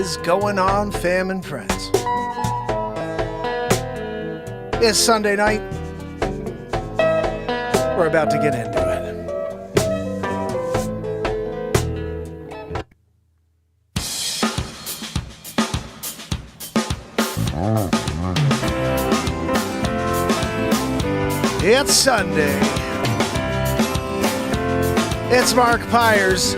is going on, fam and friends? It's Sunday night. We're about to get into it. It's Sunday. It's Mark Pires.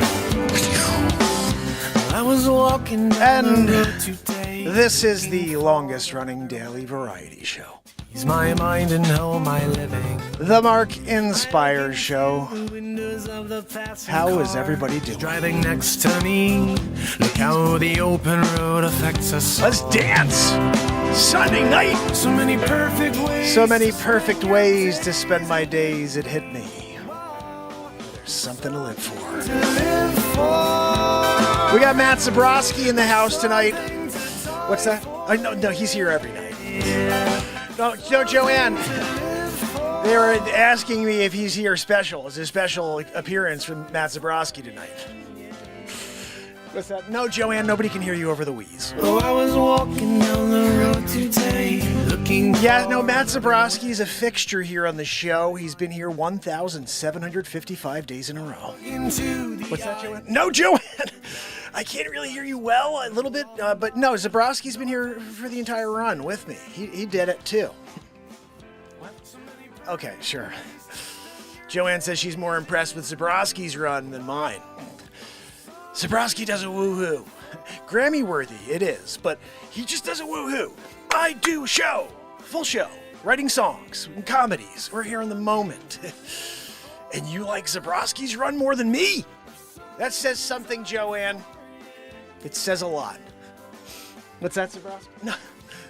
I was walking down the road today. This is the longest running daily variety show. Ease my mind and how am I living? The Mark Inspires Show. How is everybody doing? Driving next to me. Look how the open road affects us. Let's dance! Sunday night! So many perfect ways. So many perfect ways to spend my days. It hit me. There's something to live for. We got Matt Zabrowski in the house tonight. What's that? No, he's here every night. No, Joanne. They were asking me if he's here special. It's a special appearance from Matt Zabrowski tonight. What's that? No, Joanne, nobody can hear you over the wheeze. Oh, I was walking down the road today, looking. Yeah, no, Matt Zabrowski is a fixture here on the show. He's been here 1,755 days in a row. What's that, Joanne? No, Joanne! I can't really hear you well, a little bit, but no, Zabrowski's been here for the entire run with me. He did it too. What? Okay, sure. Joanne says she's more impressed with Zabrowski's run than mine. Zabrowski does a woohoo. Grammy-worthy, it is, but he just does a woohoo. I do a show, full show, writing songs, and comedies. We're here in the moment. And you like Zabrowski's run more than me? That says something, Joanne. It says a lot. What's that, Zabrowski? No.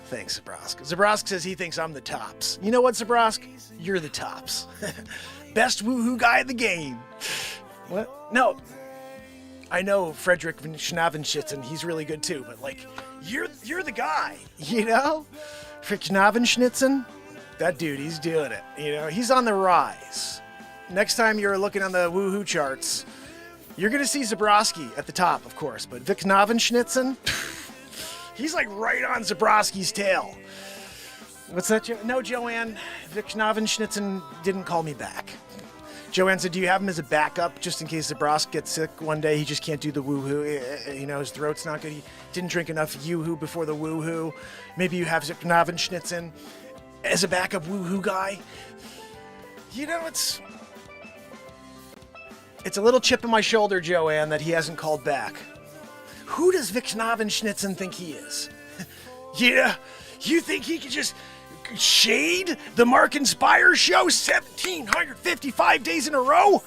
Thanks, Zabrowski. Zabrowski says he thinks I'm the tops. You know what, Zabrowski? You're the tops. Best woohoo guy in the game. What? No. I know Frederick Schnavenschnitzen, he's really good too, but like, you're the guy, you know? Schnavenschnitzen, that dude, he's doing it, you know? He's on the rise. Next time you're looking on the woohoo charts, you're gonna see Zabrowski at the top, of course, but Vic Schnavenschnitzen, he's like right on Zabrowski's tail. What's that, No, Joanne, Vic Schnavenschnitzen didn't call me back. Joanne said, do you have him as a backup just in case Zabrowski gets sick one day? He just can't do the woohoo. You know, his throat's not good. He didn't drink enough yoo-hoo before the woohoo. Maybe you have Schnavenschnitzen as a backup woohoo guy. You know, it's a little chip on my shoulder, Joanne, that he hasn't called back. Who does Vic Schnavenschnitzen think he is? Yeah, you think he could just shade the Mark Inspires Show 1,755 days in a row?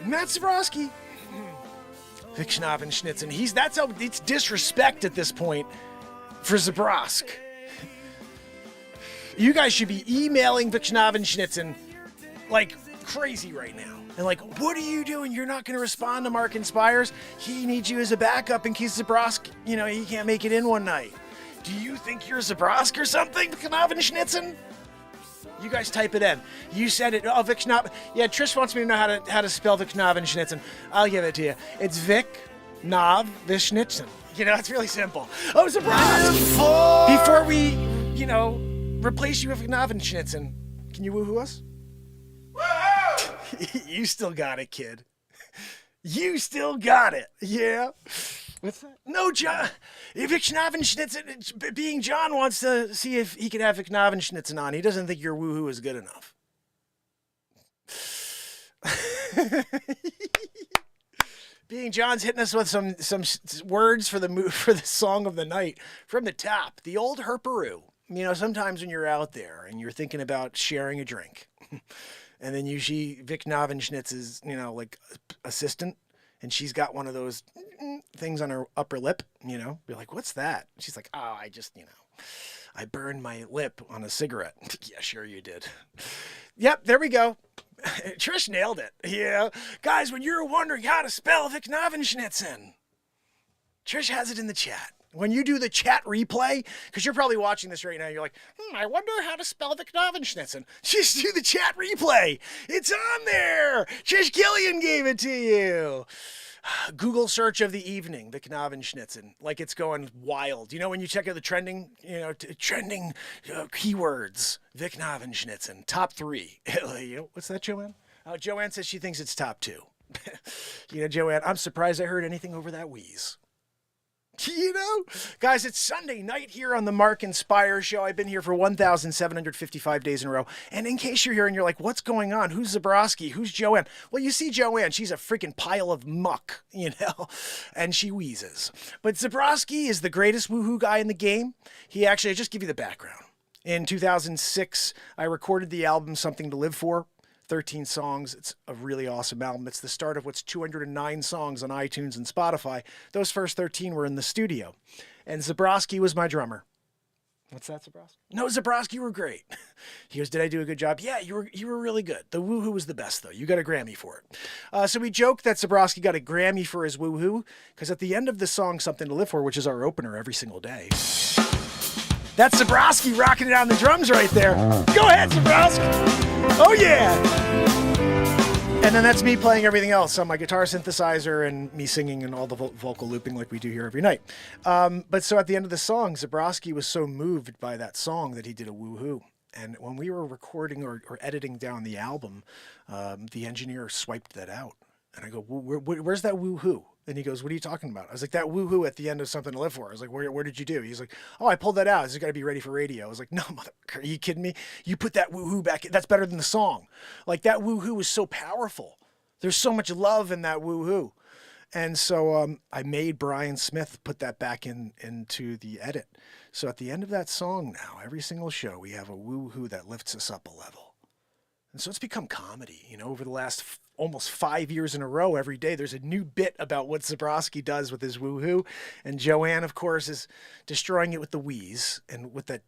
Matt Zabrowski. Vic Schnavenschnitzen. It's disrespect at this point for Zabrowski. You guys should be emailing Vic Schnavenschnitzen like crazy right now. And like, what are you doing? You're not going to respond to Mark Inspires? He needs you as a backup in case Zabrowski, you know, he can't make it in one night. Do you think you're Zabrowski or something, Schnavenschnitzen? You guys type it in. You said it. Oh, Vic Schnaven. Yeah, Trish wants me to know how to spell Vic Schnavenschnitzen. I'll give it to you. It's Vic Schnavenschnitzen. You know, it's really simple. Oh, Zabrowski. Before we, you know, replace you with Schnavenschnitzen, can you woohoo us? Woohoo! You still got it, kid. You still got it. Yeah. What's that? No, John. Vic Schnavenschnitzen, being John, wants to see if he can have Vic Schnavenschnitzen on. He doesn't think your woohoo is good enough. Being John's hitting us with some words for the song of the night from the top. The old herparoo. You know, sometimes when you're out there and you're thinking about sharing a drink, and then you see Vic Schnavenschnitzen's, you know, like assistant. And she's got one of those things on her upper lip, you know. You're like, what's that? She's like, oh, I just, you know, I burned my lip on a cigarette. Yeah, sure you did. Yep, there we go. Trish nailed it. Yeah. Guys, when you're wondering how to spell Vic Schnavenschnitzen, Trish has it in the chat. When you do the chat replay, because you're probably watching this right now, you're like, I wonder how to spell Vic Schnavenschnitzen. Just do the chat replay. It's on there. Trish Gillian gave it to you. Google search of the evening, the Knabenschnitzen, like it's going wild. You know, when you check out the trending, trending keywords, the Knabenschnitzen, top 3. What's that, Joanne? Joanne says she thinks it's top 2. Joanne, I'm surprised I heard anything over that wheeze. Guys, it's Sunday night here on the Mark Inspire Show. I've been here for 1,755 days in a row. And in case you're here and you're like, what's going on? Who's Zabrowski? Who's Joanne? Well, you see Joanne. She's a freaking pile of muck, and she wheezes. But Zabrowski is the greatest woohoo guy in the game. I'll just give you the background. In 2006, I recorded the album Something to Live For. 13 songs. It's a really awesome album. It's the start of what's 209 songs on iTunes and Spotify. Those first 13 were in the studio. And Zabrowski was my drummer. What's that, Zabrowski? No, Zabrowski were great. He goes, did I do a good job? Yeah, you were really good. The woohoo was the best, though. You got a Grammy for it. So we joked that Zabrowski got a Grammy for his woohoo, because at the end of the song Something to Live For, which is our opener every single day, that's Zabrowski rocking it on the drums right there. Go ahead, Zabrowski. Oh, yeah. And then that's me playing everything else on my guitar synthesizer and me singing and all the vocal looping like we do here every night. But so at the end of the song, Zabrowski was so moved by that song that he did a woohoo. And when we were recording or editing down the album, the engineer swiped that out. And I go, where's that woohoo? And he goes, what are you talking about? I was like, that woohoo at the end of Something to Live For. I was like, where did you do? He's like, oh, I pulled that out. It's got to be ready for radio. I was like, no, motherfucker, are you kidding me? You put that woohoo back in. That's better than the song. Like, that woohoo is so powerful. There's so much love in that woohoo. And so I made Brian Smith put that back into the edit. So at the end of that song now, every single show, we have a woohoo that lifts us up a level. And so it's become comedy, over the last almost 5 years in a row. Every day there's a new bit about what Zabrowski does with his woohoo. And Joanne, of course, is destroying it with the wheeze and with that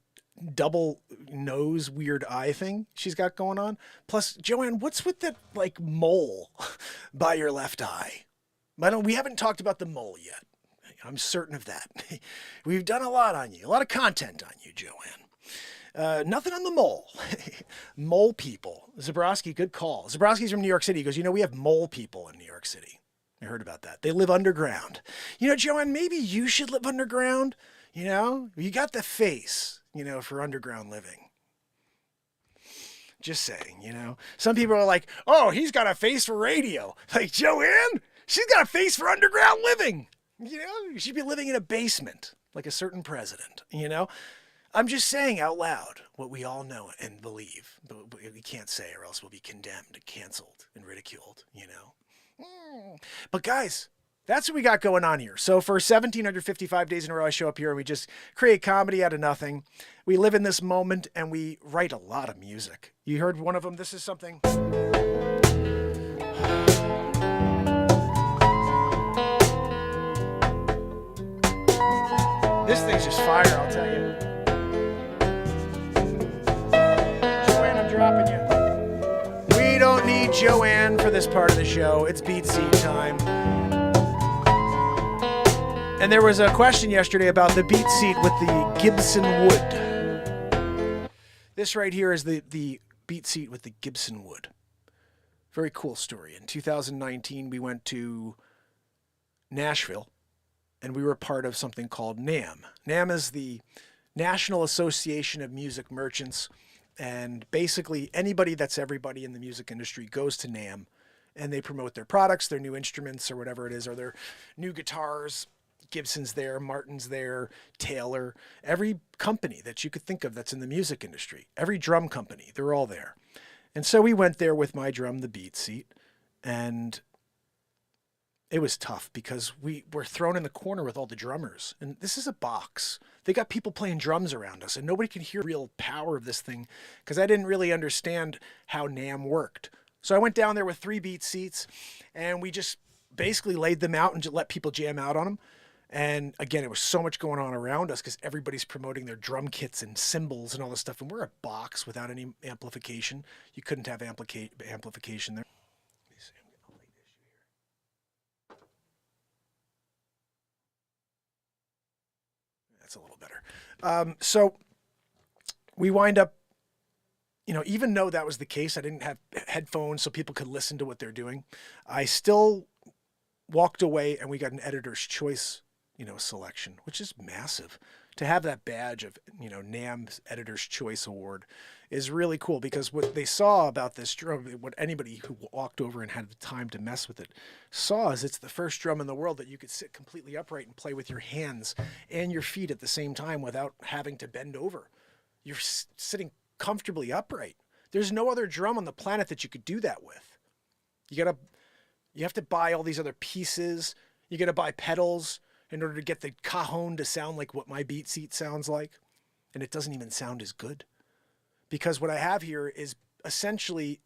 double nose weird eye thing she's got going on. Plus, Joanne, what's with that mole by your left eye? We haven't talked about the mole yet. I'm certain of that. We've done a lot on you, a lot of content on you, Joanne. Nothing on the mole. Mole people. Zabrowski, good call. Zabrowski's from New York City. He goes, we have mole people in New York City. I heard about that. They live underground. Joanne, maybe you should live underground. You got the face, for underground living. Just saying, Some people are like, oh, he's got a face for radio. Like, Joanne, she's got a face for underground living. You should be living in a basement like a certain president, I'm just saying out loud what we all know and believe, but we can't say or else we'll be condemned, canceled, and ridiculed, But guys, that's what we got going on here. So for 1,755 days in a row, I show up here and we just create comedy out of nothing. We live in this moment and we write a lot of music. You heard one of them. This is something. This thing's just fire, I'll tell you. Dropping you. We don't need Joanne for this part of the show. It's BeatSeat time. And there was a question yesterday about the BeatSeat with the Gibson wood. This right here is the BeatSeat with the Gibson wood. Very cool story. In 2019, we went to Nashville, and we were part of something called NAMM. NAMM is the National Association of Music Merchants. And basically anybody that's everybody in the music industry goes to NAMM and they promote their products, their new instruments or whatever it is, or their new guitars. Gibson's there, Martin's there, Taylor, every company that you could think of that's in the music industry, every drum company, they're all there. And so we went there with my drum, the BeatSeat, and it was tough because we were thrown in the corner with all the drummers. And this is a box. They got people playing drums around us, and nobody could hear the real power of this thing because I didn't really understand how NAMM worked. So I went down there with 3 BeatSeats, and we just basically laid them out and just let people jam out on them. And again, it was so much going on around us because everybody's promoting their drum kits and cymbals and all this stuff. And we're a box without any amplification. You couldn't have amplification there. That's a little better. So we wind up, even though that was the case, I didn't have headphones so people could listen to what they're doing. I still walked away and we got an editor's choice, selection, which is massive. To have that badge of, NAMM's Editor's Choice Award is really cool, because what they saw about this drum, what anybody who walked over and had the time to mess with it saw, is it's the first drum in the world that you could sit completely upright and play with your hands and your feet at the same time without having to bend over. You're sitting comfortably upright. There's no other drum on the planet that you could do that with. You have to buy all these other pieces. You got to buy pedals in order to get the cajon to sound like what my BeatSeat sounds like. And it doesn't even sound as good. Because what I have here is essentially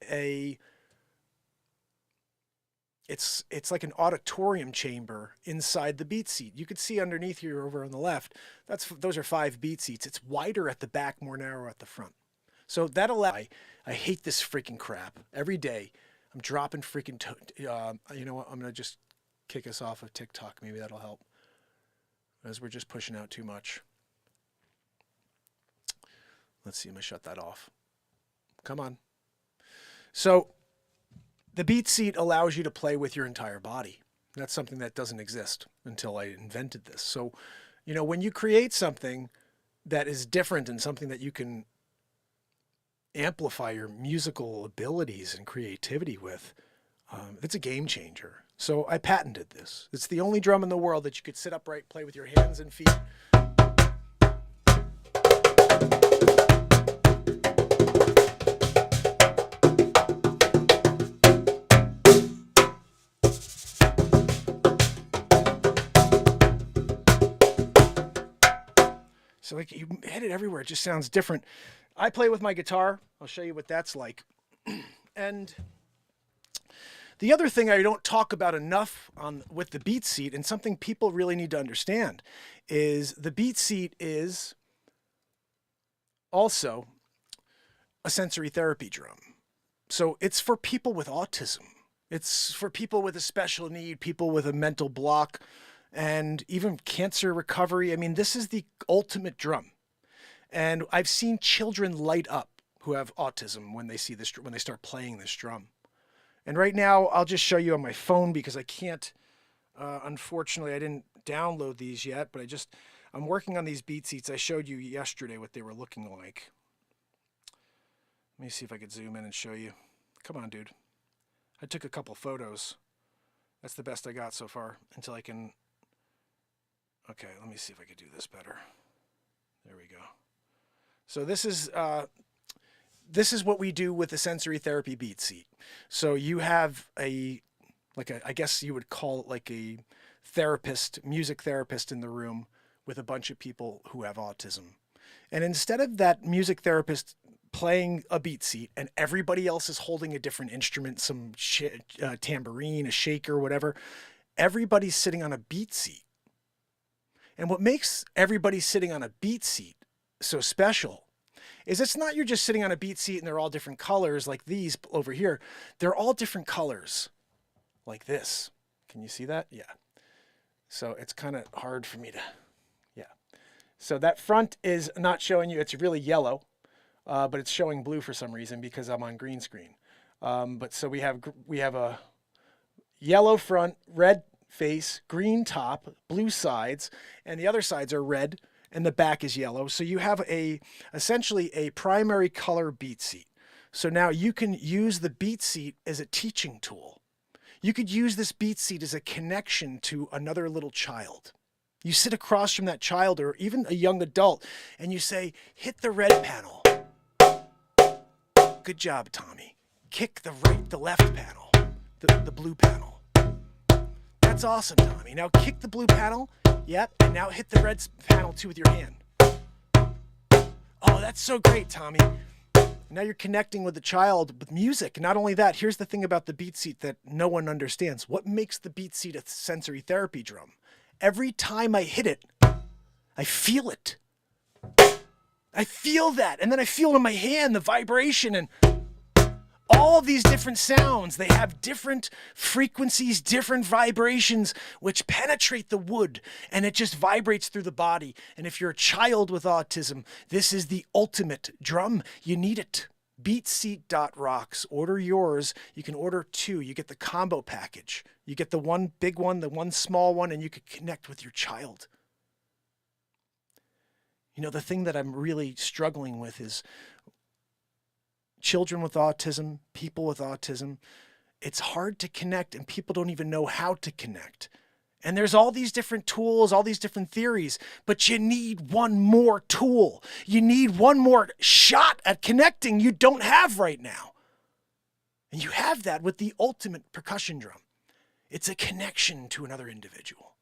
it's like an auditorium chamber inside the BeatSeat. You could see underneath here over on the left, those are 5 BeatSeats. It's wider at the back, more narrow at the front. So that allows, I hate this freaking crap. Every day I'm dropping freaking, you know what, I'm going to just kick us off of TikTok. Maybe that'll help, as we're just pushing out too much. Let's see, I'm going to shut that off. Come on. So the BeatSeat allows you to play with your entire body. That's something that doesn't exist until I invented this. So, when you create something that is different and something that you can amplify your musical abilities and creativity with, it's a game changer. So I patented this. It's the only drum in the world that you could sit upright, play with your hands and feet. So like you hit it everywhere. It just sounds different. I play with my guitar. I'll show you what that's like. And the other thing I don't talk about enough with the BeatSeat, and something people really need to understand, is the BeatSeat is also a sensory therapy drum. So it's for people with autism. It's for people with a special need, people with a mental block, and even cancer recovery. I mean, this is the ultimate drum. And I've seen children light up who have autism when they see this, when they start playing this drum. And right now, I'll just show you on my phone because I can't, unfortunately, I didn't download these yet, but I'm working on these BeatSeats. I showed you yesterday what they were looking like. Let me see if I could zoom in and show you. Come on, dude. I took a couple photos. That's the best I got so far until I can. Okay, let me see if I could do this better. There we go. So this is what we do with the sensory therapy BeatSeat. So you have I guess you would call it like a therapist, music therapist in the room with a bunch of people who have autism. And instead of that music therapist playing a BeatSeat and everybody else is holding a different instrument, some tambourine, a shaker, whatever, everybody's sitting on a BeatSeat. And what makes everybody sitting on a BeatSeat so special is it's not you're just sitting on a BeatSeat and they're all different colors like these over here. They're all different colors like this. Can you see that? Yeah. So it's kind of hard for me to, yeah. So that front is not showing you, it's really yellow, but it's showing blue for some reason because I'm on green screen. But so we have a yellow front, red face, green top, blue sides, and the other sides are red, and the back is yellow. So you have essentially a primary color BeatSeat. So now you can use the BeatSeat as a teaching tool. You could use this BeatSeat as a connection to another little child. You sit across from that child or even a young adult and you say, hit the red panel. Good job, Tommy. Kick the left panel, the blue panel. That's awesome, Tommy. Now kick the blue panel. Yep. And now hit the red panel too with your hand. Oh, that's so great, Tommy. Now you're connecting with the child with music. Not only that, here's the thing about the BeatSeat that no one understands. What makes the BeatSeat a sensory therapy drum? Every time I hit it, I feel it. I feel that. And then I feel it in my hand, the vibration, and all of these different sounds. They have different frequencies, different vibrations, which penetrate the wood, and it just vibrates through the body. And if you're a child with autism, this is the ultimate drum. You need it. BeatSeat.rocks. Order yours. You can order 2. You get the combo package. You get the one big one, the one small one, and you can connect with your child. You know, the thing that I'm really struggling with is children with autism, people with autism. It's hard to connect, and people don't even know how to connect. And there's all these different tools, all these different theories, but you need one more tool. You need one more shot at connecting you don't have right now. And you have that with the ultimate percussion drum. It's a connection to another individual.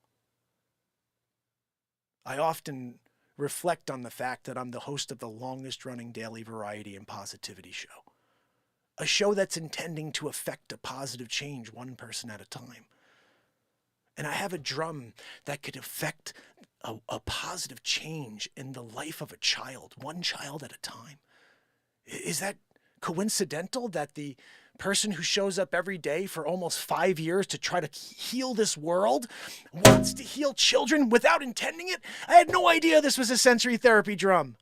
I often reflect on the fact that I'm the host of the longest running daily variety and positivity show. A show that's intending to affect a positive change one person at a time. And I have a drum that could affect a positive change in the life of a child, one child at a time. Is that coincidental that the person who shows up every day for almost 5 years to try to heal this world wants to heal children without intending it? I had no idea this was a sensory therapy drum.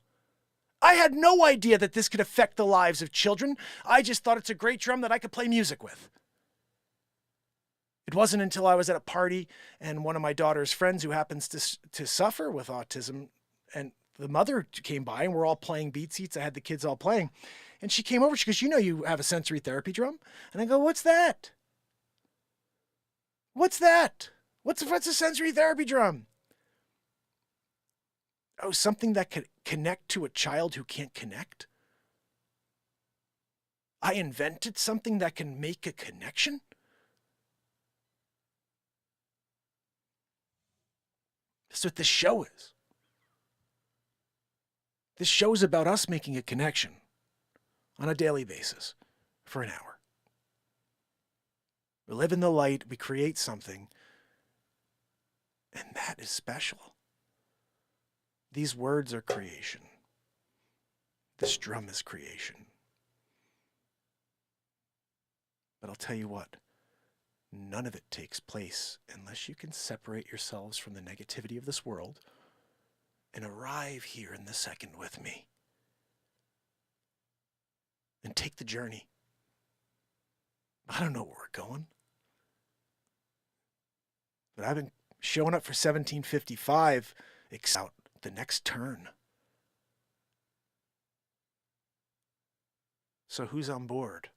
I had no idea that this could affect the lives of children. I just thought it's a great drum that I could play music with. It wasn't until I was at a party and one of my daughter's friends who happens to suffer with autism, and the mother came by and we're all playing BeatSeats. I had the kids all playing. And she came over, she goes, you know you have a sensory therapy drum? And I go, what's that? What's that? What's a sensory therapy drum? Oh, something that could connect to a child who can't connect? I invented something that can make a connection? That's what this show is. This show is about us making a connection on a daily basis for an hour. We live in the light, we create something, and that is special. These words are creation. This drum is creation. But I'll tell you what, none of it takes place unless you can separate yourselves from the negativity of this world and arrive here in the second with me. And take the journey. I don't know where we're going. But I've been showing up for 1755, out the next turn. So who's on board?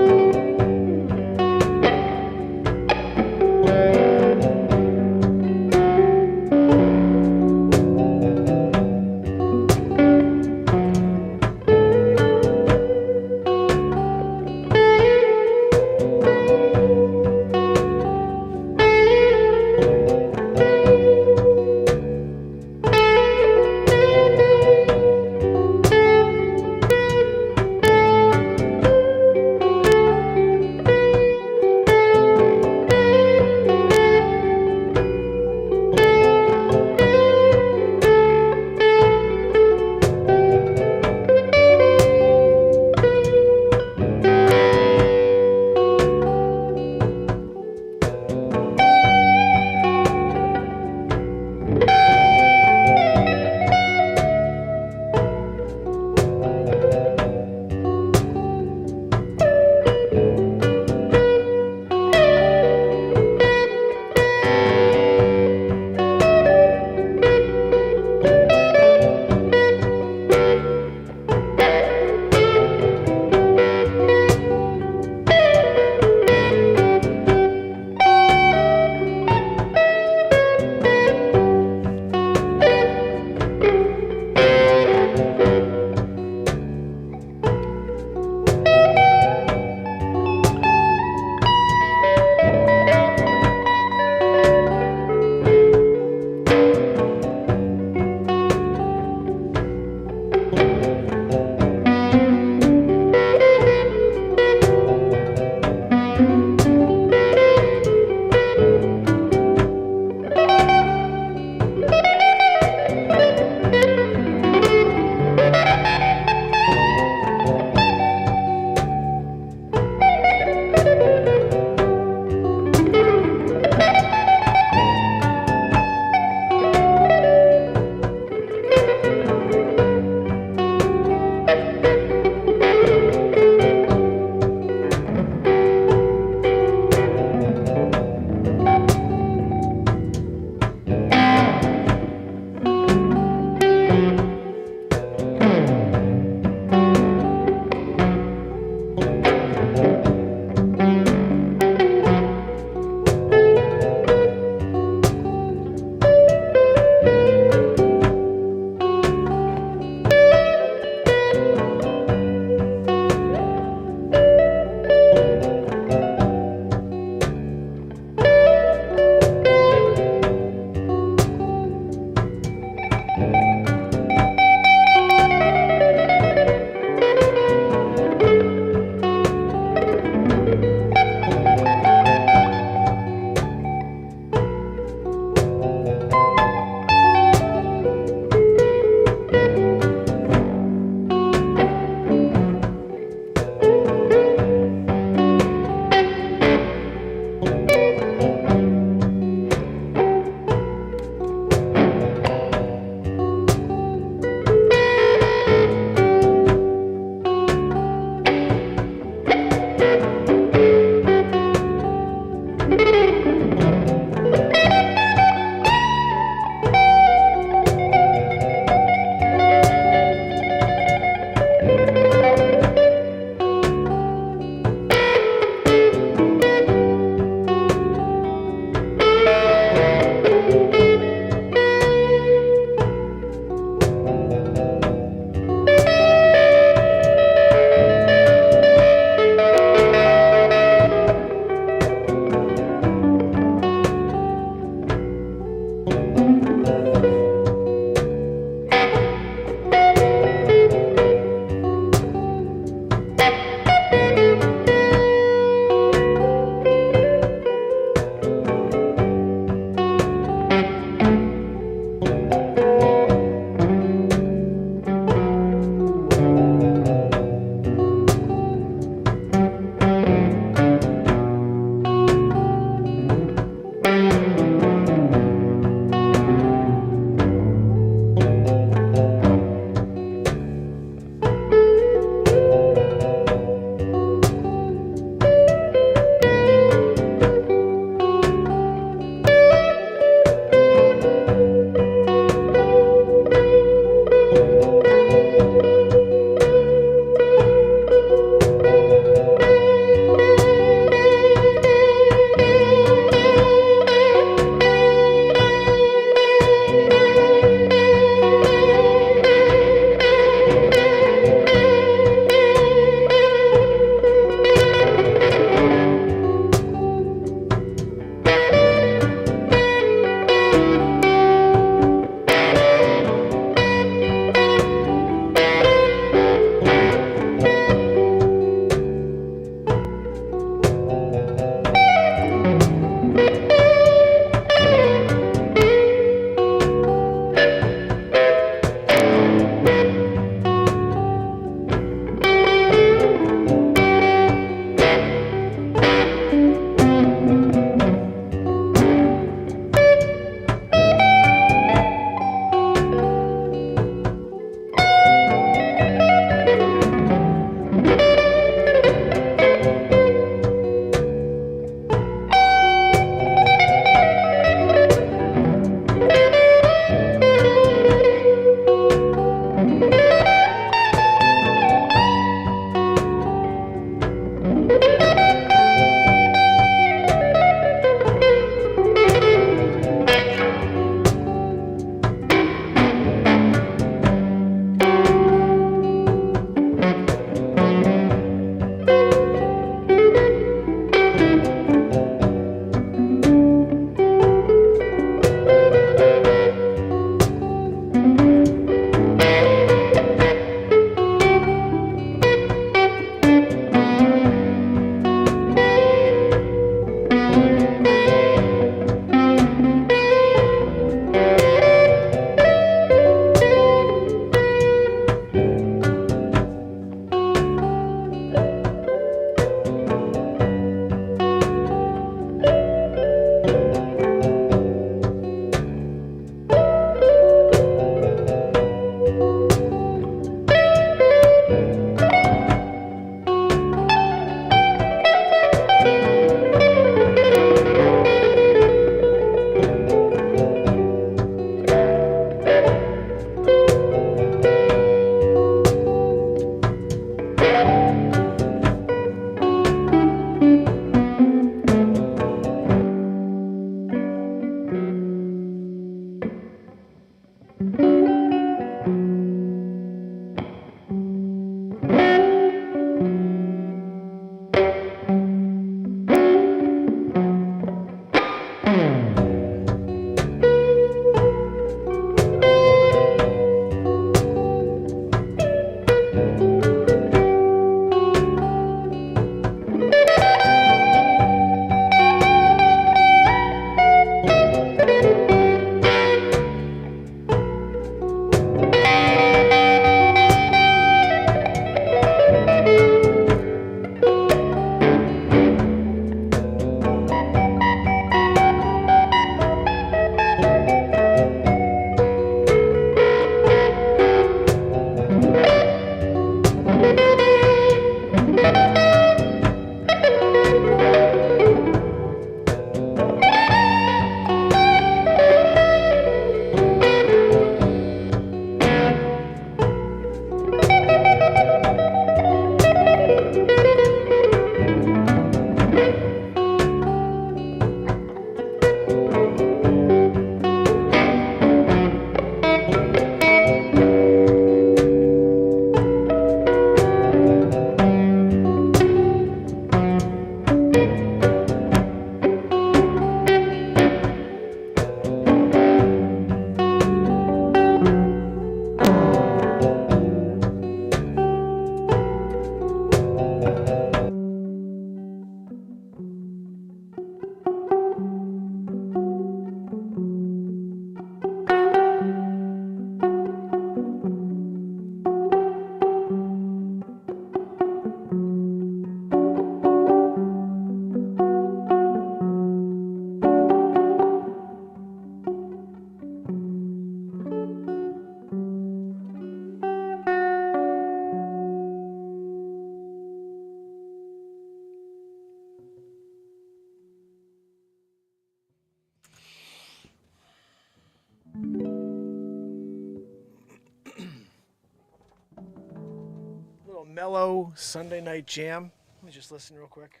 Mellow Sunday night jam. Let me just listen real quick.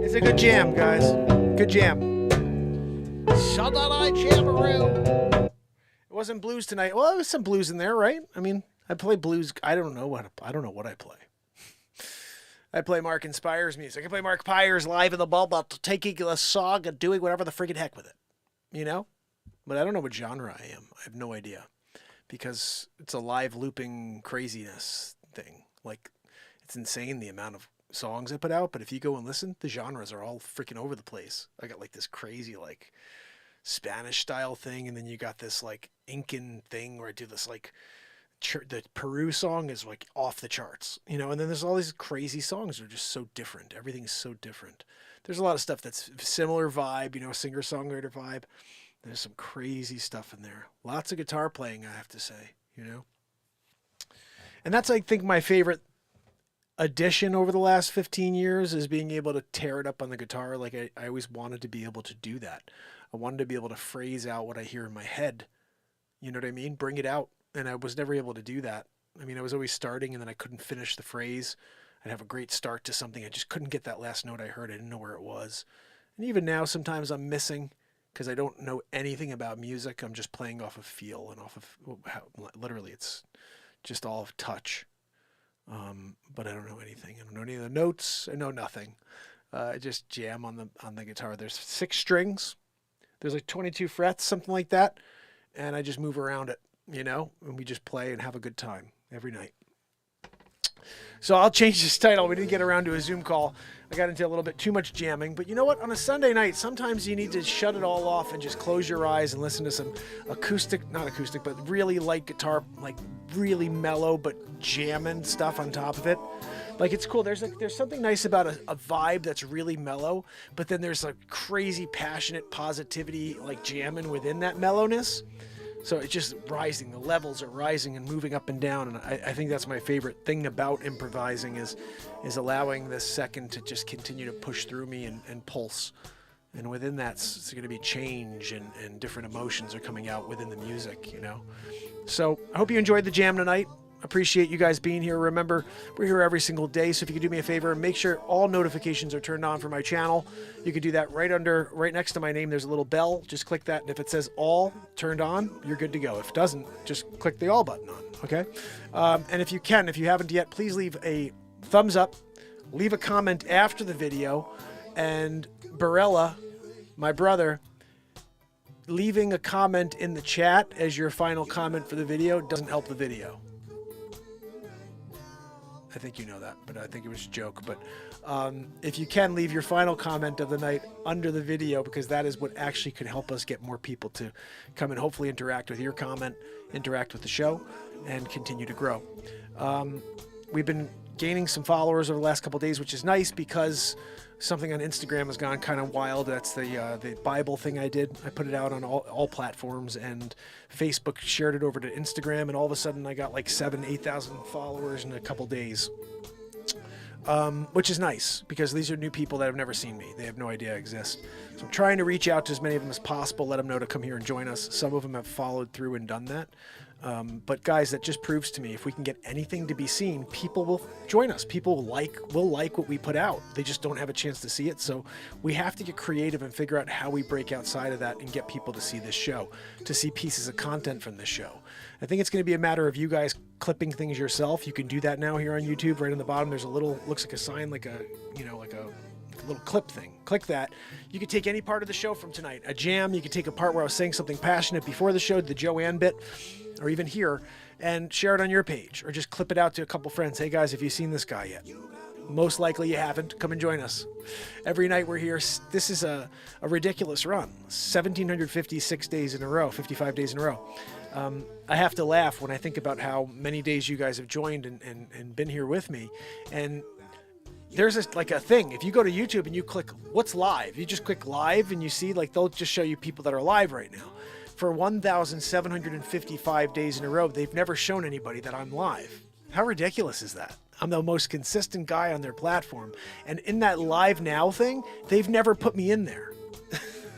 A good jam, guys. Good jam. Sunday night jamaroo. It wasn't blues tonight. Well, there was some blues in there, right? I mean, I play blues. I don't know what I play. I play Mark Inspires music. I play Mark Pires live in the bulb, taking a song and doing whatever the friggin' heck with it. You know? But I don't know what genre I am. I have no idea. Because it's a live looping craziness thing. Like, it's insane the amount of songs I put out, but if you go and listen, the genres are all freaking over the place. I got like this crazy like Spanish style thing, and then you got this like Incan thing where I do this like the Peru song is like off the charts, you know, and then there's all these crazy songs that are just so different. Everything's so different. There's a lot of stuff that's similar vibe, you know, singer-songwriter vibe. There's some crazy stuff in there. Lots of guitar playing, I have to say, you know. And that's, I think, my favorite addition over the last 15 years is being able to tear it up on the guitar. Like I always wanted to be able to do that. I wanted to be able to phrase out what I hear in my head. You know what I mean? Bring it out. And I was never able to do that. I mean, I was always starting and then I couldn't finish the phrase. I'd have a great start to something. I just couldn't get that last note I heard. I didn't know where it was. And even now, sometimes I'm missing because I don't know anything about music. I'm just playing off of feel and off of how, literally it's just all of touch. But I don't know anything. I don't know any of the notes. I know nothing. I just jam on the guitar. There's 6 strings. There's like 22 frets, something like that. And I just move around it, you know, and we just play and have a good time every night. So I'll change this title. We didn't get around to a Zoom call. I got into a little bit too much jamming. But you know what? On a Sunday night, sometimes you need to shut it all off and just close your eyes and listen to some not acoustic, but really light guitar, like really mellow but jamming stuff on top of it. Like, it's cool. There's something nice about a vibe that's really mellow, but then there's like crazy passionate positivity like jamming within that mellowness. So it's just rising. The levels are rising and moving up and down. And I think that's my favorite thing about improvising is allowing this second to just continue to push through me and pulse. And within that, it's going to be change and different emotions are coming out within the music, you know. So I hope you enjoyed the jam tonight. Appreciate you guys being here. Remember, we're here every single day. So if you could do me a favor, make sure all notifications are turned on for my channel. You can do that right next to my name. There's a little bell. Just click that. And if it says all turned on, you're good to go. If it doesn't, just click the all button on. Okay. And if you haven't yet, please leave a thumbs up, leave a comment after the video. And Barella, my brother, leaving a comment in the chat as your final comment for the video doesn't help the video. I think you know that, but I think it was a joke. But if you can, leave your final comment of the night under the video, because that is what actually could help us get more people to come and hopefully interact with your comment, interact with the show, and continue to grow. We've been gaining some followers over the last couple of days, which is nice because something on Instagram has gone kind of wild. That's the Bible thing I did. I put it out on all platforms, and Facebook shared it over to Instagram, and all of a sudden I got like 8,000 followers in a couple days, which is nice because these are new people that have never seen me. They have no idea I exist. So I'm trying to reach out to as many of them as possible, let them know to come here and join us. Some of them have followed through and done that. But guys, that just proves to me if we can get anything to be seen, people will join us. People will like what we put out. They just don't have a chance to see it. So we have to get creative and figure out how we break outside of that and get people to see this show, to see pieces of content from this show. I think it's going to be a matter of you guys clipping things yourself. You can do that now here on YouTube. Right on the bottom, there's a little, looks like a sign, like a little clip thing. Click that. You can take any part of the show from tonight. A jam. You can take a part where I was saying something passionate before the show, the Joanne bit, or even here, and share it on your page, or just clip it out to a couple friends. Hey guys, have you seen this guy yet? Most likely you haven't. Come and join us. Every night we're here. This is a ridiculous run. 1,756 days in a row, 55 days in a row. I have to laugh when I think about how many days you guys have joined and been here with me. And there's like a thing. If you go to YouTube and you click what's live, you just click live and you see like they'll just show you people that are live right now. For 1,755 days in a row, they've never shown anybody that I'm live. How ridiculous is that? I'm the most consistent guy on their platform. And in that live now thing, they've never put me in there.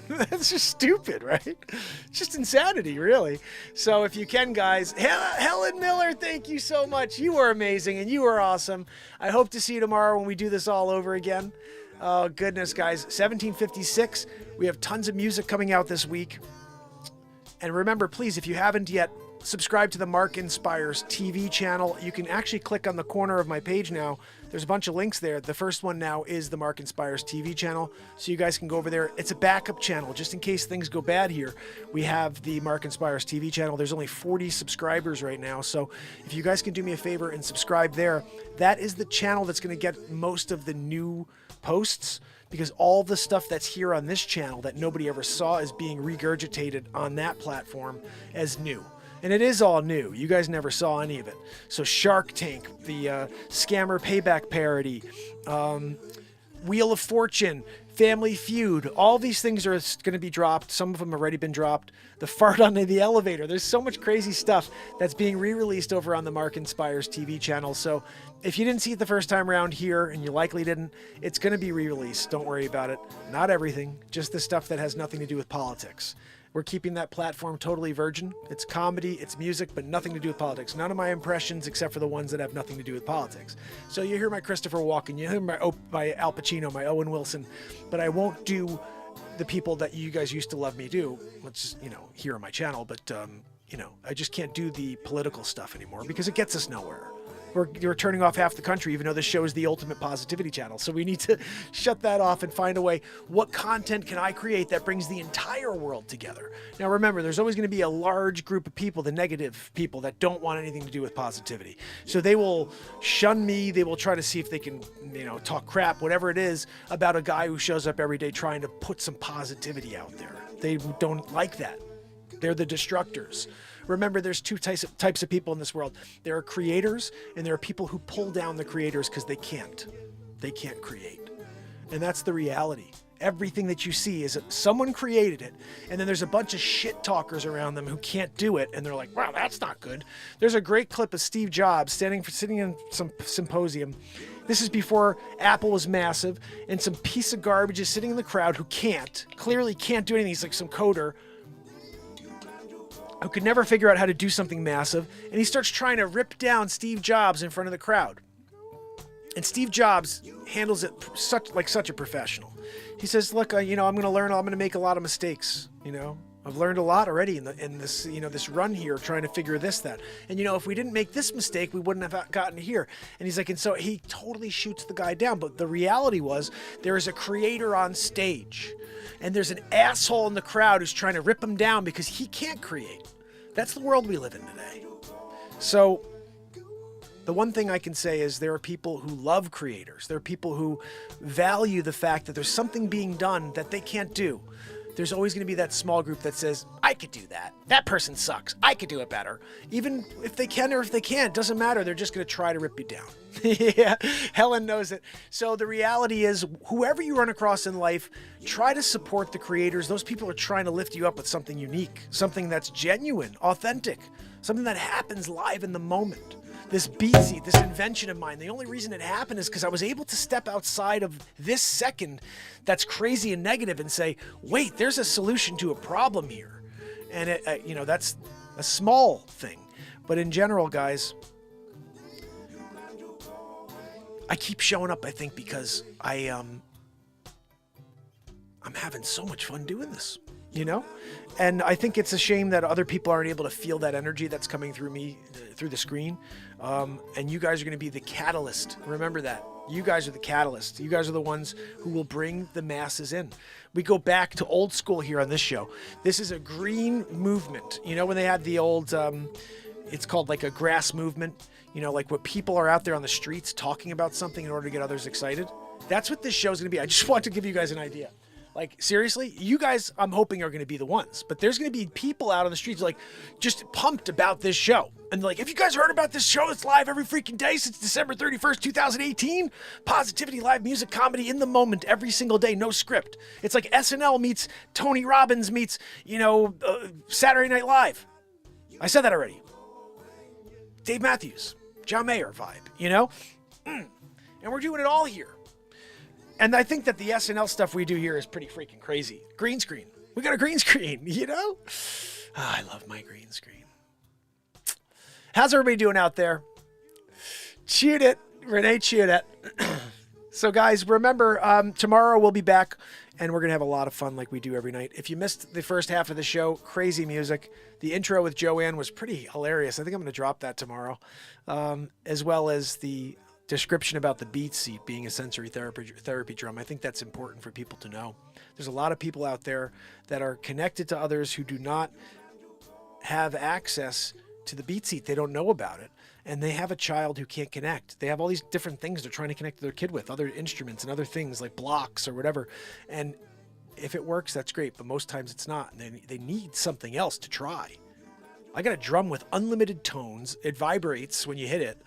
That's just stupid, right? It's just insanity, really. So if you can, guys, Helen Miller, thank you so much. You are amazing and you are awesome. I hope to see you tomorrow when we do this all over again. Oh, goodness, guys. 1756. We have tons of music coming out this week. And remember, please, if you haven't yet, subscribe to the Mark Inspires TV channel. You can actually click on the corner of my page now. There's a bunch of links there. The first one now is the Mark Inspires TV channel, so you guys can go over there. It's a backup channel, just in case things go bad here. We have the Mark Inspires TV channel. There's only 40 subscribers right now, so if you guys can do me a favor and subscribe there, that is the channel that's going to get most of the new posts, because all the stuff that's here on this channel that nobody ever saw is being regurgitated on that platform as new. And it is all new. You guys never saw any of it. So Shark Tank, the Scammer Payback parody, Wheel of Fortune, Family Feud, all these things are going to be dropped. Some of them have already been dropped. The fart on the elevator. There's so much crazy stuff that's being re-released over on the Mark Inspires TV channel. So if you didn't see it the first time around here, and you likely didn't, it's going to be re-released. Don't worry about it. Not everything, just the stuff that has nothing to do with politics. We're keeping that platform totally virgin. It's comedy, it's music, but nothing to do with politics. None of my impressions except for the ones that have nothing to do with politics. So you hear my Christopher Walken, you hear my Al Pacino, my Owen Wilson, but I won't do the people that you guys used to love me do. Let's, here on my channel, but, I just can't do the political stuff anymore because it gets us nowhere. We're turning off half the country, even though this show is the ultimate positivity channel. So we need to shut that off and find a way. What content can I create that brings the entire world together? Now, remember, there's always going to be a large group of people, the negative people that don't want anything to do with positivity. So they will shun me. They will try to see if they can, talk crap, whatever it is, about a guy who shows up every day trying to put some positivity out there. They don't like that. They're the destructors. Remember, there's two types of people in this world. There are creators, and there are people who pull down the creators because they can't. They can't create. And that's the reality. Everything that you see is that someone created it, and then there's a bunch of shit talkers around them who can't do it, and they're like, wow, that's not good. There's a great clip of Steve Jobs sitting in some symposium. This is before Apple was massive, and some piece of garbage is sitting in the crowd who clearly can't do anything. He's like some coder who could never figure out how to do something massive, and he starts trying to rip down Steve Jobs in front of the crowd. And Steve Jobs handles it such a professional. He says, look, I'm going to learn, I'm going to make a lot of mistakes, I've learned a lot already in this, this run here, trying to figure that. And, if we didn't make this mistake, we wouldn't have gotten here. And he's like, and so he totally shoots the guy down. But the reality was there is a creator on stage, and there's an asshole in the crowd who's trying to rip him down because he can't create. That's the world we live in today. So the one thing I can say is there are people who love creators. There are people who value the fact that there's something being done that they can't do. There's always going to be that small group that says, I could do that. That person sucks. I could do it better. Even if they can or if they can't, doesn't matter. They're just going to try to rip you down. Yeah, Helen knows it. So the reality is, whoever you run across in life, try to support the creators. Those people are trying to lift you up with something unique, something that's genuine, authentic, something that happens live in the moment. This BeatSeat, this invention of mine, the only reason it happened is because I was able to step outside of this second that's crazy and negative and say, wait, there's a solution to a problem here. And, that's a small thing. But in general, guys, I keep showing up, I think, because I'm having so much fun doing this. And I think it's a shame that other people aren't able to feel that energy that's coming through me, through the screen. And you guys are going to be the catalyst. Remember that. You guys are the catalyst. You guys are the ones who will bring the masses in. We go back to old school here on this show. This is a green movement. When they had the old, it's called like a grass movement, like what people are out there on the streets talking about something in order to get others excited. That's what this show is going to be. I just want to give you guys an idea. Like, seriously, you guys, I'm hoping, are going to be the ones. But there's going to be people out on the streets, like, just pumped about this show. And like, have you guys heard about this show that's live every freaking day since December 31st, 2018? Positivity, live music, comedy in the moment, every single day, no script. It's like SNL meets Tony Robbins meets, Saturday Night Live. I said that already. Dave Matthews, John Mayer vibe, And we're doing it all here. And I think that the SNL stuff we do here is pretty freaking crazy. Green screen. We got a green screen, I love my green screen. How's everybody doing out there? Chewed it. Renee chewed it. So guys, remember, tomorrow we'll be back and we're going to have a lot of fun like we do every night. If you missed the first half of the show, crazy music. The intro with Joanne was pretty hilarious. I think I'm going to drop that tomorrow. As well as the description about the BeatSeat being a sensory therapy drum. I think that's important for people to know. There's a lot of people out there that are connected to others who do not have access to the BeatSeat. They don't know about it. And they have a child who can't connect. They have all these different things they're trying to connect their kid with, other instruments and other things like blocks or whatever. And if it works, that's great. But most times it's not. They need something else to try. I got a drum with unlimited tones. It vibrates when you hit it.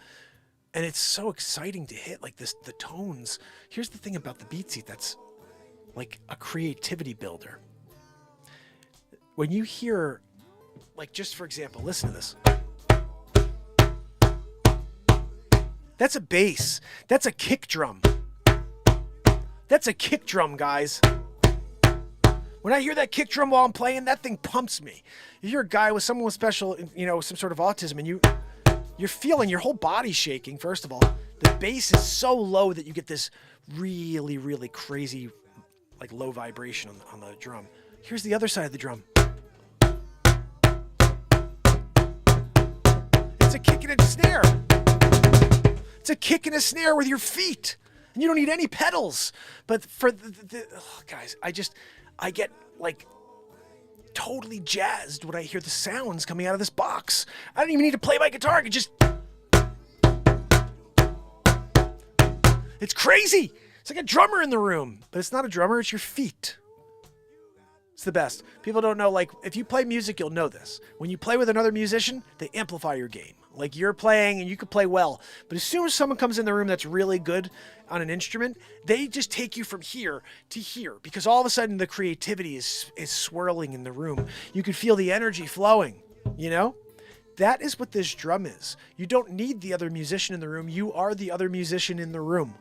And it's so exciting to hit like this, the tones. Here's the thing about the BeatSeat that's like a creativity builder. When you hear, like, just for example, listen to this. That's a bass. That's a kick drum. That's a kick drum, guys. When I hear that kick drum while I'm playing, that thing pumps me. You hear a guy with someone with special, some sort of autism, and you're feeling your whole body shaking, first of all. The bass is so low that you get this really, really crazy, like, low vibration on the drum. Here's the other side of the drum. It's a kick and a snare. It's a kick and a snare with your feet. And you don't need any pedals. But for guys, I get, like, totally jazzed when I hear the sounds coming out of this box. I don't even need to play my guitar. I can just... It's crazy. It's like a drummer in the room. But it's not a drummer, it's your feet. It's the best. People don't know, like, if you play music, you'll know this. When you play with another musician, they amplify your game. Like, you're playing and you can play well. But as soon as someone comes in the room that's really good on an instrument, they just take you from here to here. Because all of a sudden the creativity is swirling in the room. You can feel the energy flowing, That is what this drum is. You don't need the other musician in the room. You are the other musician in the room.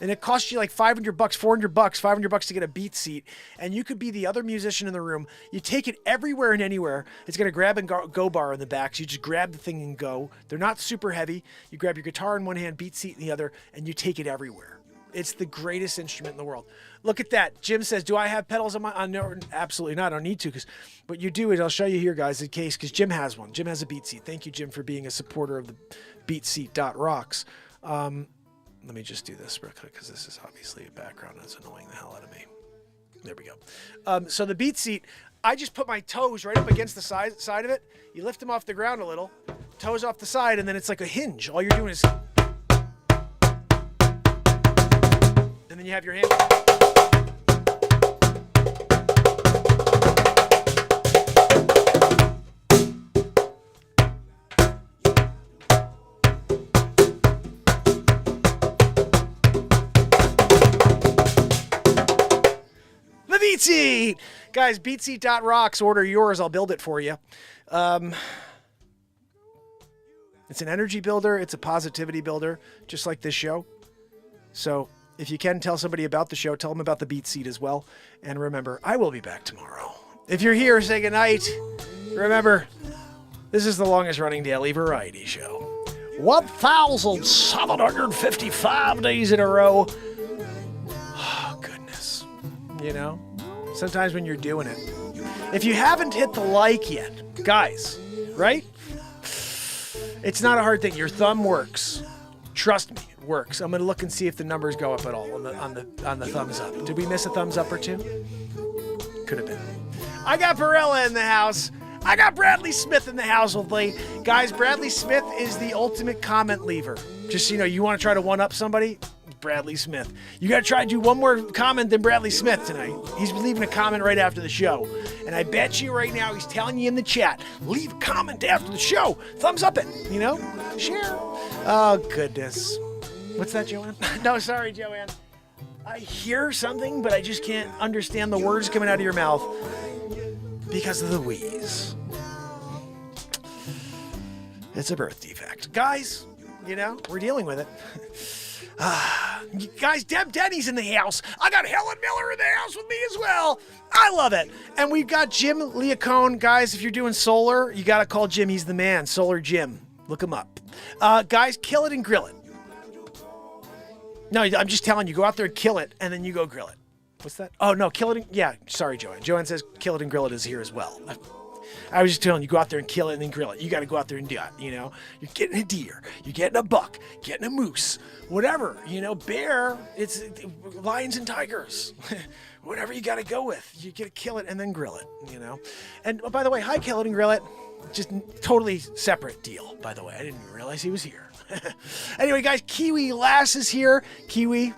And it costs you like $500, $400, $500 to get a BeatSeat. And you could be the other musician in the room. You take it everywhere and anywhere. It's got a grab and go bar in the back. So you just grab the thing and go. They're not super heavy. You grab your guitar in one hand, BeatSeat in the other, and you take it everywhere. It's the greatest instrument in the world. Look at that. Jim says, do I have pedals on my... no, absolutely not. I don't need to. But you do it. I'll show you here, guys, in case, because Jim has one. Jim has a BeatSeat. Thank you, Jim, for being a supporter of the BeatSeat.rocks. Let me just do this real quick because this is obviously a background that's annoying the hell out of me. There we go. So the BeatSeat, I just put my toes right up against the side of it. You lift them off the ground a little, toes off the side, and then it's like a hinge. All you're doing is... And then you have your hand... BeatSeat! Guys, BeatSeat.rocks. Order yours. I'll build it for you. It's an energy builder. It's a positivity builder, just like this show. So if you can tell somebody about the show, tell them about the BeatSeat as well. And remember, I will be back tomorrow. If you're here, say goodnight. Remember, this is the longest running daily variety show. 1,755 days in a row. Oh, goodness. Sometimes when you're doing it. If you haven't hit the like yet, guys, right? It's not a hard thing. Your thumb works. Trust me, it works. I'm going to look and see if the numbers go up at all on the thumbs up. Did we miss a thumbs up or two? Could have been. I got Barella in the house. I got Bradley Smith in the house with me. Guys, Bradley Smith is the ultimate comment leaver. Just, you want to try to one-up somebody? Bradley Smith. You got to try to do one more comment than Bradley Smith tonight. He's leaving a comment right after the show. And I bet you right now he's telling you in the chat, leave a comment after the show. Thumbs up it, share. Oh, goodness. What's that, Joanne? No, sorry, Joanne. I hear something, but I just can't understand the words coming out of your mouth because of the wheeze. It's a birth defect. Guys, we're dealing with it. Guys, Deb Denny's in the house. I got Helen Miller in the house with me as well. I love it. And we've got Jim Leacone. Guys, if you're doing solar, you got to call Jim. He's the man. Solar Jim. Look him up. Guys, kill it and grill it. No, I'm just telling you, go out there and kill it, and then you go grill it. What's that? Oh, no, kill it and... Yeah, sorry, Joanne. Joanne says kill it and grill it is here as well. I was just telling you, go out there and kill it and then grill it. You got to go out there and do it, You're getting a deer. You're getting a buck. Getting a moose. Whatever, bear. It's lions and tigers. Whatever you got to go with. You got to kill it and then grill it, And, by the way, hi, kill it and grill it. Just totally separate deal, by the way. I didn't even realize he was here. Anyway, guys, Kiwi Lass is here. Kiwi,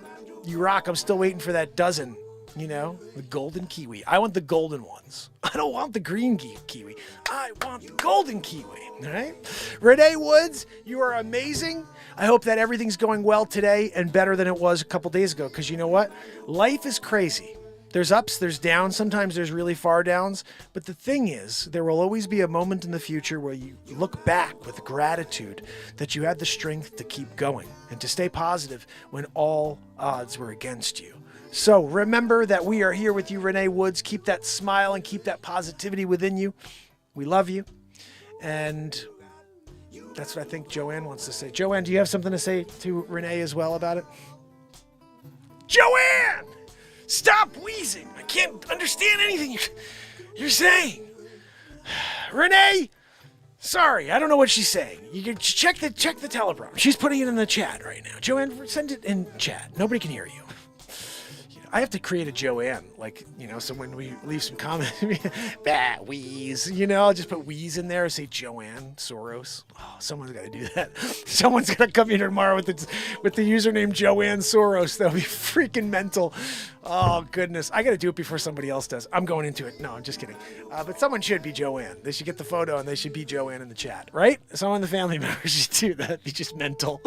you rock. I'm still waiting for that dozen, the golden kiwi. I want the golden ones. I don't want the green kiwi. I want the golden kiwi, all right? Renee Woods, you are amazing. I hope that everything's going well today and better than it was a couple days ago, because you know what? Life is crazy. There's ups, there's downs. Sometimes there's really far downs. But the thing is, there will always be a moment in the future where you look back with gratitude that you had the strength to keep going and to stay positive when all odds were against you. So remember that we are here with you, Renee Woods. Keep that smile and keep that positivity within you. We love you. And that's what I think Joanne wants to say. Joanne, do you have something to say to Renee as well about it? Joanne! Stop wheezing. I can't understand anything you're saying. Renee, sorry, I don't know what she's saying. You can check the teleprompter. She's putting it in the chat right now. Joanne, send it in chat. Nobody can hear you. I have to create a Joanne, so when we leave some comments, wheeze, I'll just put wheeze in there, say Joanne Soros. Oh, someone's got to do that. Someone's got to come in tomorrow with the username Joanne Soros. That'll be freaking mental. Oh, goodness. I got to do it before somebody else does. I'm going into it. No, I'm just kidding. But someone should be Joanne. They should get the photo and they should be Joanne in the chat, right? Someone in the family members should do that. That'd be just mental.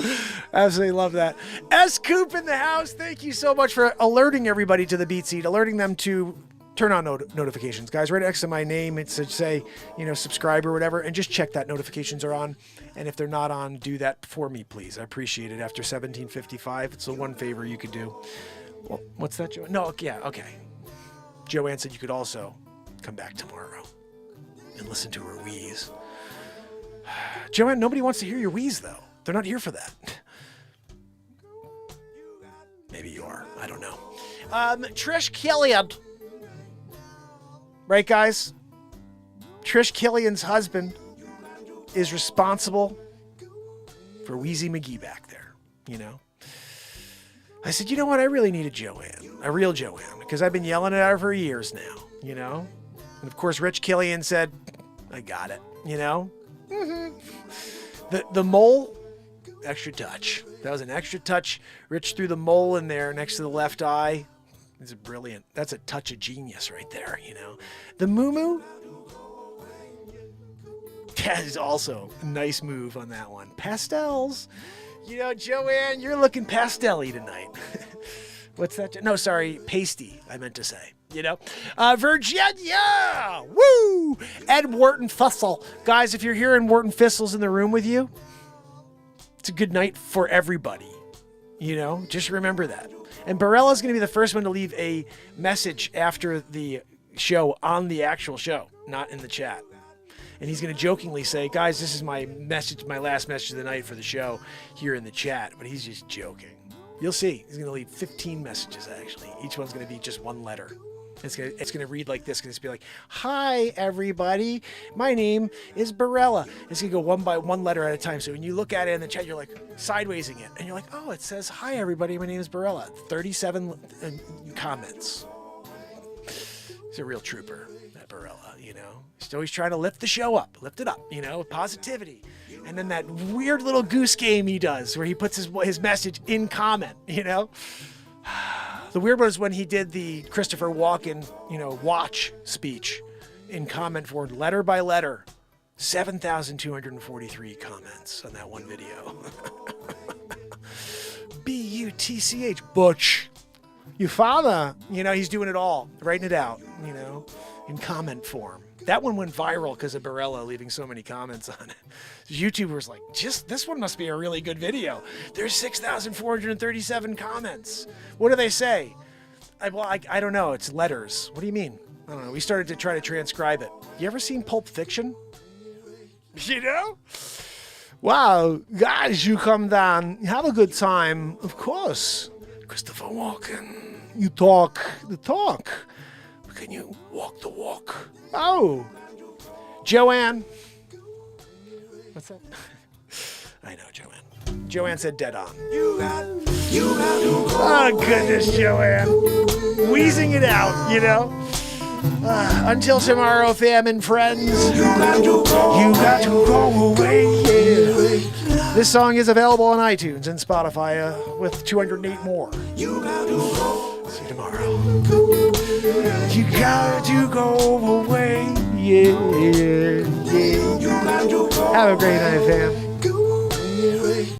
Absolutely love that. S. Coop in the house. Thank you so much for alerting everybody to the BeatSeat, alerting them to turn on notifications. Guys, right next to my name, it should say, subscribe or whatever, and just check that notifications are on. And if they're not on, do that for me, please. I appreciate it. After 17:55, it's the one favor you could do. Well, what's that, Joanne? No, yeah, okay. Joanne said you could also come back tomorrow and listen to her wheeze. Joanne, nobody wants to hear your wheeze, though. They're not here for that. Maybe you are. I don't know. Trish Killian. Right, guys? Trish Killian's husband is responsible for Wheezy McGee back there, I said, you know what? I really need a Joanne, a real Joanne, because I've been yelling it at her for years now, And of course, Rich Killian said, I got it, Mm-hmm. The mole, extra touch. That was an extra touch. Rich threw the mole in there next to the left eye. It's brilliant. That's a touch of genius right there, The moo-moo, that is also a nice move on that one. Pastels. Joanne, you're looking pastel-y tonight. What's that? No, sorry, pasty, I meant to say. Virginia! Woo! Ed Wharton Fussell. Guys, if you're hearing Wharton Fistle's in the room with you, it's a good night for everybody. Just remember that. And Barella's going to be the first one to leave a message after the show on the actual show, not in the chat. And he's going to jokingly say, guys, this is my message, my last message of the night for the show here in the chat. But he's just joking. You'll see. He's going to leave 15 messages, actually. Each one's going to be just one letter. It's going to read like this. It's going to be like, hi, everybody. My name is Barella. It's going to go one by one letter at a time. So when you look at it in the chat, you're like sidewaysing it. And you're like, oh, it says, hi, everybody. My name is Barella. 37 comments. He's a real trooper, that Barella, you know? He's always trying to lift the show up, lift it up, you know, with positivity. And then that weird little goose game he does where he puts his message in comment, you know? The weird one is when he did the Christopher Walken, you know, watch speech in comment form, letter by letter. 7,243 comments on that one video. B-U-T-C-H, Butch. Your father. You know, he's doing it all, writing it out, you know, in comment form. That one went viral because of Barella leaving so many comments on it. YouTubers like, this one must be a really good video. There's 6,437 comments. What do they say? I don't know. It's letters. What do you mean? I don't know. We started to try to transcribe it. You ever seen Pulp Fiction? You know? Wow, guys, you come down, have a good time. Of course. Christopher Walken, you talk the talk. But can you walk the walk? Oh. Joanne. What's that? I know, Joanne. Joanne said dead on. Oh, goodness, Joanne. Wheezing it out, you know? Until tomorrow, fam and friends. You got to go away, yeah. This song is available on iTunes and Spotify with 208 more. See you tomorrow. You got to go away, yeah. Have a great night, fam.